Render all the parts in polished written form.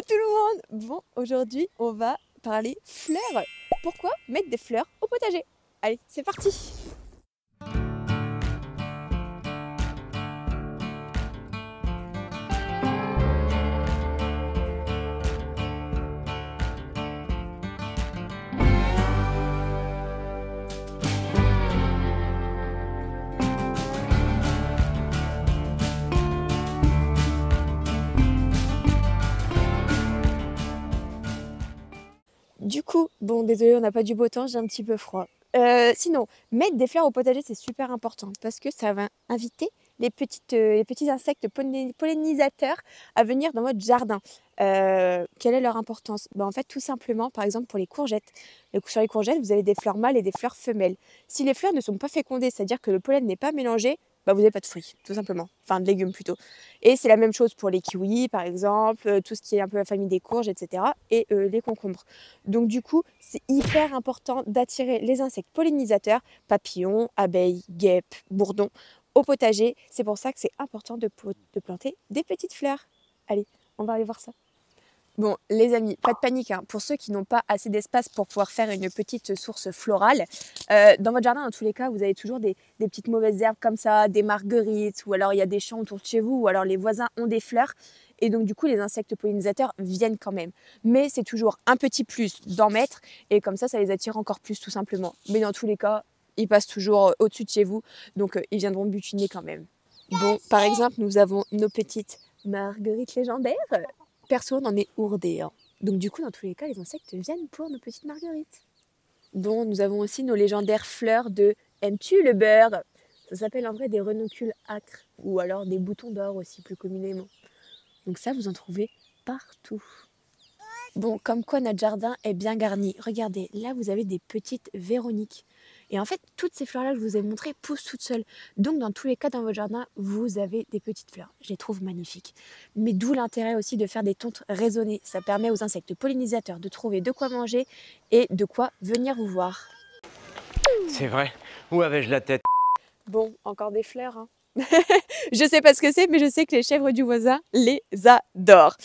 tout le monde! Bon, aujourd'hui, on va parler fleurs. Pourquoi mettre des fleurs au potager? Allez, c'est parti! Du coup, bon, désolé, on n'a pas du beau temps, j'ai un petit peu froid. Sinon, mettre des fleurs au potager, c'est super important parce que ça va inviter les petits insectes pollinisateurs à venir dans votre jardin. Quelle est leur importance? En fait, tout simplement, par exemple, pour les courgettes. Sur les courgettes, vous avez des fleurs mâles et des fleurs femelles. Si les fleurs ne sont pas fécondées, c'est-à-dire que le pollen n'est pas mélangé, vous n'avez pas de fruits, tout simplement. Enfin, de légumes plutôt. Et c'est la même chose pour les kiwis, par exemple, tout ce qui est un peu la famille des courges, etc. Et les concombres. Donc du coup, c'est hyper important d'attirer les insectes pollinisateurs, papillons, abeilles, guêpes, bourdons, au potager. C'est pour ça que c'est important de planter des petites fleurs. Allez, on va aller voir ça. Bon, les amis, pas de panique, hein. Pour ceux qui n'ont pas assez d'espace pour pouvoir faire une petite source florale, dans votre jardin, dans tous les cas, vous avez toujours des petites mauvaises herbes comme ça, des marguerites, ou alors il y a des champs autour de chez vous, ou alors les voisins ont des fleurs. Et donc, du coup, les insectes pollinisateurs viennent quand même. Mais c'est toujours un petit plus d'en mettre, et comme ça les attire encore plus, tout simplement. Mais dans tous les cas, ils passent toujours au-dessus de chez vous, donc ils viendront butiner quand même. Bon, par exemple, nous avons nos petites marguerites légendaires. Perso, on en est ourdé, hein. Donc du coup, dans tous les cas, les insectes viennent pour nos petites marguerites. Bon, nous avons aussi nos légendaires fleurs de aimes-tu le beurre? Ça s'appelle en vrai des renoncules âcres, ou alors des boutons d'or aussi, plus communément. Donc ça, vous en trouvez partout. Bon, comme quoi notre jardin est bien garni. Regardez, là, vous avez des petites véroniques. Et en fait, toutes ces fleurs-là que je vous ai montrées poussent toutes seules. Donc, dans tous les cas, dans votre jardin, vous avez des petites fleurs. Je les trouve magnifiques. Mais d'où l'intérêt aussi de faire des tontes raisonnées. Ça permet aux insectes pollinisateurs de trouver de quoi manger et de quoi venir vous voir. C'est vrai. Où avais-je la tête? Bon, encore des fleurs, hein. Je sais pas ce que c'est, mais je sais que les chèvres du voisin les adorent.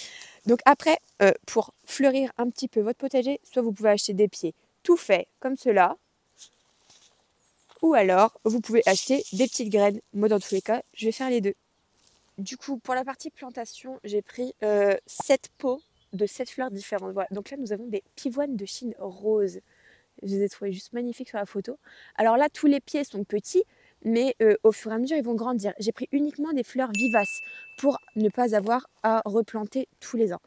Donc après, pour fleurir un petit peu votre potager, soit vous pouvez acheter des pieds tout faits, comme cela, ou alors vous pouvez acheter des petites graines. Moi, dans tous les cas, je vais faire les deux. Du coup, pour la partie plantation, j'ai pris 7 pots de 7 fleurs différentes. Voilà. Donc là, nous avons des pivoines de Chine roses. Je les ai trouvées juste magnifiques sur la photo. Alors là, tous les pieds sont petits, mais au fur et à mesure, ils vont grandir. J'ai pris uniquement des fleurs vivaces pour ne pas avoir à replanter tous les ans.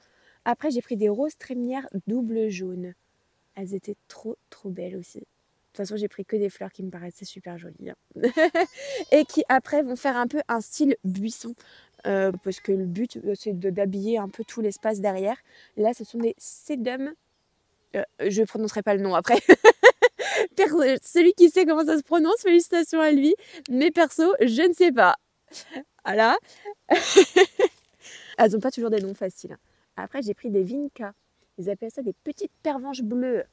Après, j'ai pris des roses trémières double jaune. Elles étaient trop belles aussi. De toute façon, j'ai pris que des fleurs qui me paraissaient super jolies, hein. Et qui après vont faire un peu un style buisson. Parce que le but, c'est d'habiller un peu tout l'espace derrière. Là, ce sont des sédums. Je ne prononcerai pas le nom après. Celui qui sait comment ça se prononce, félicitations à lui. Mais perso, je ne sais pas. Voilà. Elles n'ont pas toujours des noms faciles. Après, j'ai pris des vinca. Ils appellent ça des petites pervenches bleues.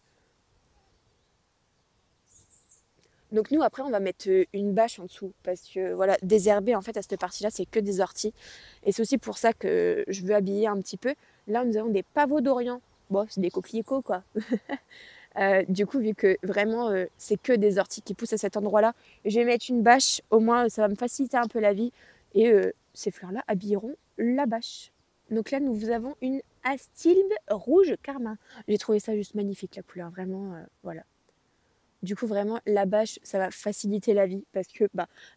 Donc nous, après, on va mettre une bâche en dessous. Parce que, voilà, désherber, en fait, à cette partie-là, c'est que des orties. Et c'est aussi pour ça que je veux habiller un petit peu. Là, nous avons des pavots d'Orient. Bon, c'est des coquelicots, quoi. Du coup, vu que vraiment, c'est que des orties qui poussent à cet endroit-là, je vais mettre une bâche. Au moins, ça va me faciliter un peu la vie. Et ces fleurs-là habilleront la bâche. Donc là, nous avons une astilbe rouge carmin. J'ai trouvé ça juste magnifique, la couleur. Vraiment, voilà. Du coup, vraiment, la bâche, ça va faciliter la vie parce que,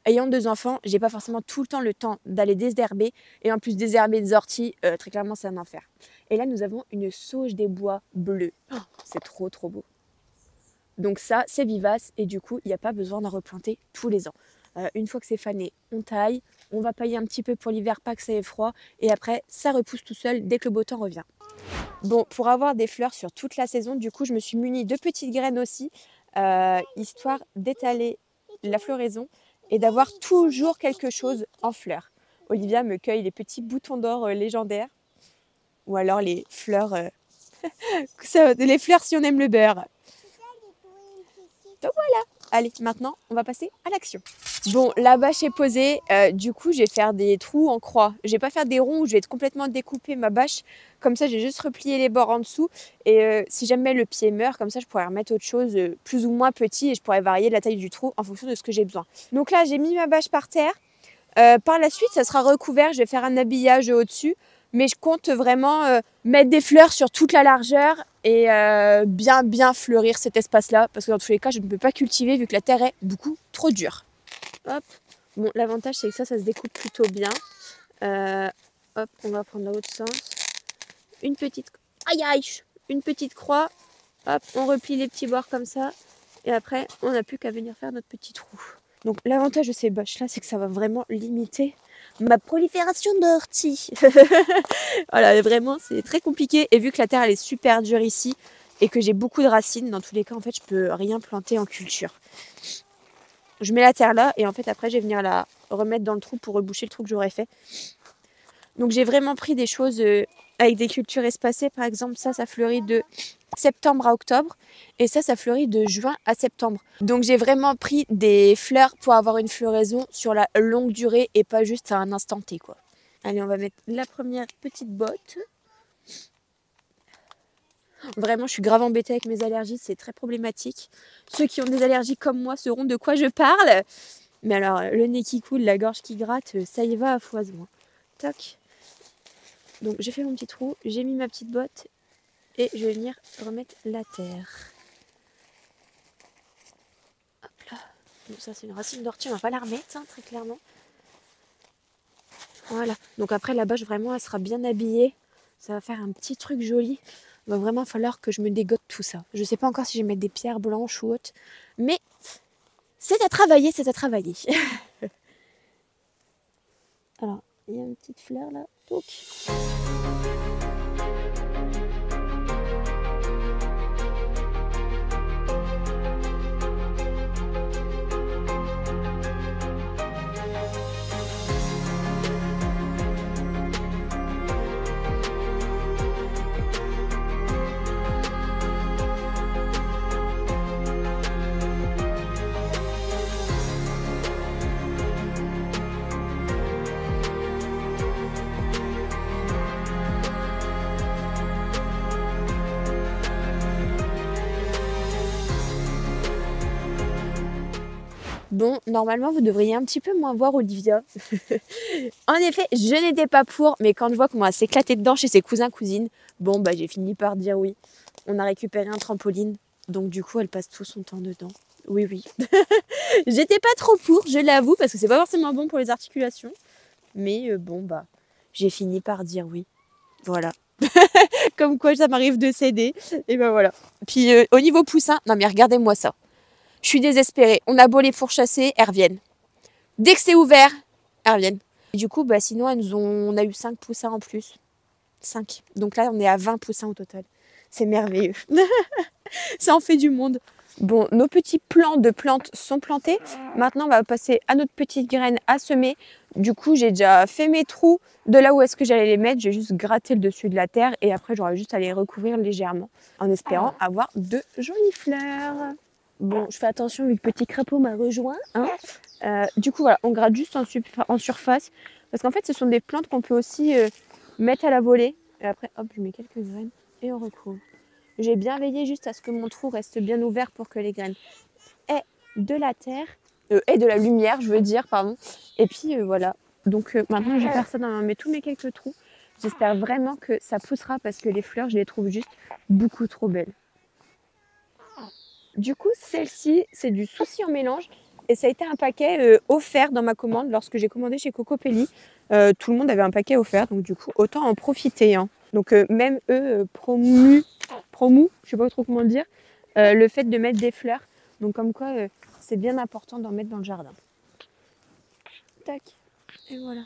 ayant 2 enfants, j'ai pas forcément tout le temps d'aller désherber. Et en plus, désherber des orties, très clairement, c'est un enfer. Et là, nous avons une sauge des bois bleue. Oh, c'est trop beau. Donc ça, c'est vivace et du coup, il n'y a pas besoin d'en replanter tous les ans. Une fois que c'est fané, on taille, on va pailler un petit peu pour l'hiver, pas que ça ait froid. Et après, ça repousse tout seul dès que le beau temps revient. Bon, pour avoir des fleurs sur toute la saison, du coup, je me suis munie de petites graines aussi. Histoire d'étaler la floraison et d'avoir toujours quelque chose en fleurs. Olivia me cueille les petits boutons d'or légendaires ou alors les fleurs, les fleurs si on aime le beurre. Donc voilà, allez, maintenant on va passer à l'action. Bon, la bâche est posée. Du coup, je vais faire des trous en croix. Je vais pas faire des ronds où je vais complètement découper ma bâche. Comme ça, j'ai juste replié les bords en dessous. Et si jamais le pied meurt, comme ça, je pourrais remettre autre chose plus ou moins petit et je pourrais varier la taille du trou en fonction de ce que j'ai besoin. Donc là, j'ai mis ma bâche par terre. Par la suite, ça sera recouvert. Je vais faire un habillage au-dessus. Mais je compte vraiment mettre des fleurs sur toute la largeur et bien fleurir cet espace-là. Parce que dans tous les cas, je ne peux pas cultiver vu que la terre est beaucoup trop dure. Hop. Bon, l'avantage c'est que ça se découpe plutôt bien. Hop, on va prendre l'autre sens. Une petite... Aïe aïe. Une petite croix. Hop, on replie les petits bords comme ça. Et après, on n'a plus qu'à venir faire notre petit trou. Donc l'avantage de ces bâches là, c'est que ça va vraiment limiter ma prolifération d'orties. Voilà, vraiment, c'est très compliqué. Et vu que la terre elle est super dure ici et que j'ai beaucoup de racines, dans tous les cas, en fait, je peux rien planter en culture. Je mets la terre là et en fait après je vais venir la remettre dans le trou pour reboucher le trou que j'aurais fait. Donc j'ai vraiment pris des choses avec des cultures espacées. Par exemple ça fleurit de septembre à octobre et ça fleurit de juin à septembre. Donc j'ai vraiment pris des fleurs pour avoir une floraison sur la longue durée et pas juste à un instant T quoi. Allez, on va mettre la première petite botte. Vraiment, je suis grave embêtée avec mes allergies, c'est très problématique. Ceux qui ont des allergies comme moi sauront de quoi je parle. Mais alors, le nez qui coule, la gorge qui gratte, ça y va à foison. Toc. Donc, j'ai fait mon petit trou, j'ai mis ma petite botte et je vais venir remettre la terre. Hop là. Donc ça, c'est une racine d'ortie, on va pas la remettre, hein, très clairement. Voilà. Donc après, la bâche, vraiment, elle sera bien habillée. Ça va faire un petit truc joli. Il va vraiment falloir que je me dégote tout ça. Je ne sais pas encore si je vais mettre des pierres blanches ou autres. Mais c'est à travailler, c'est à travailler. Alors, il y a une petite fleur là. Donc. Bon, normalement, vous devriez un petit peu moins voir Olivia. En effet, je n'étais pas pour, mais quand je vois comment elle s'éclatait dedans chez ses cousins-cousines, bon, bah j'ai fini par dire oui. On a récupéré un trampoline, donc du coup, elle passe tout son temps dedans. Oui, oui. J'étais pas trop pour, je l'avoue, parce que c'est pas forcément bon pour les articulations. Mais bon, bah, j'ai fini par dire oui. Voilà. Comme quoi, ça m'arrive de céder. Et ben voilà. Puis au niveau poussin, non mais regardez-moi ça. Je suis désespérée. On a beau les pourchasser, elles reviennent. Dès que c'est ouvert, elles reviennent. Et du coup, bah, sinon, on a eu 5 poussins en plus. 5. Donc là, on est à 20 poussins au total. C'est merveilleux. Ça en fait du monde. Bon, nos petits plants de plantes sont plantés. Maintenant, on va passer à notre petite graine à semer. Du coup, j'ai déjà fait mes trous de là où est-ce que j'allais les mettre. J'ai juste gratté le dessus de la terre et après, j'aurai juste à les recouvrir légèrement en espérant avoir de jolies fleurs. Bon, je fais attention vu que le petit crapaud m'a rejoint. Hein. Du coup, voilà, on gratte juste en surface. Parce qu'en fait, ce sont des plantes qu'on peut aussi mettre à la volée. Et après, hop, je mets quelques graines et on recouvre. J'ai bien veillé juste à ce que mon trou reste bien ouvert pour que les graines aient de la terre, aient de la lumière, je veux dire, pardon. Et puis voilà. Donc maintenant, je vais faire ça dans tous mes quelques trous. J'espère vraiment que ça poussera parce que les fleurs, je les trouve juste beaucoup trop belles. Du coup, celle-ci, c'est du souci en mélange. Et ça a été un paquet offert dans ma commande lorsque j'ai commandé chez Cocopelli. Tout le monde avait un paquet offert, donc du coup, autant en profiter. Hein. Donc même eux, promou, je sais pas trop comment le dire, le fait de mettre des fleurs. Donc comme quoi, c'est bien important d'en mettre dans le jardin. Tac, et voilà.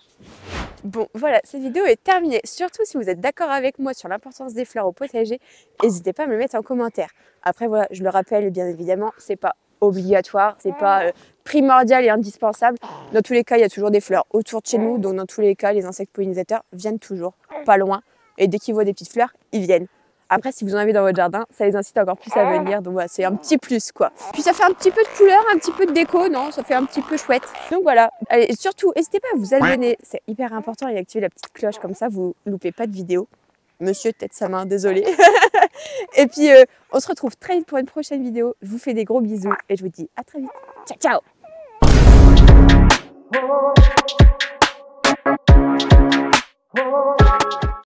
Bon, voilà, cette vidéo est terminée. Surtout si vous êtes d'accord avec moi sur l'importance des fleurs au potager, n'hésitez pas à me le mettre en commentaire. Après, voilà, je le rappelle, bien évidemment, c'est pas obligatoire, c'est pas primordial et indispensable. Dans tous les cas, il y a toujours des fleurs autour de chez nous, donc dans tous les cas, les insectes pollinisateurs viennent toujours pas loin. Et dès qu'ils voient des petites fleurs, ils viennent. Après, si vous en avez dans votre jardin, ça les incite encore plus à venir. Donc voilà, c'est un petit plus quoi. Puis ça fait un petit peu de couleur, un petit peu de déco, non? Ça fait un petit peu chouette. Donc voilà. Allez, et surtout, n'hésitez pas à vous abonner. C'est hyper important et activer la petite cloche comme ça, vous loupez pas de vidéo. Monsieur tête sa main, désolé. Et puis, on se retrouve très vite pour une prochaine vidéo. Je vous fais des gros bisous et je vous dis à très vite. Ciao, ciao!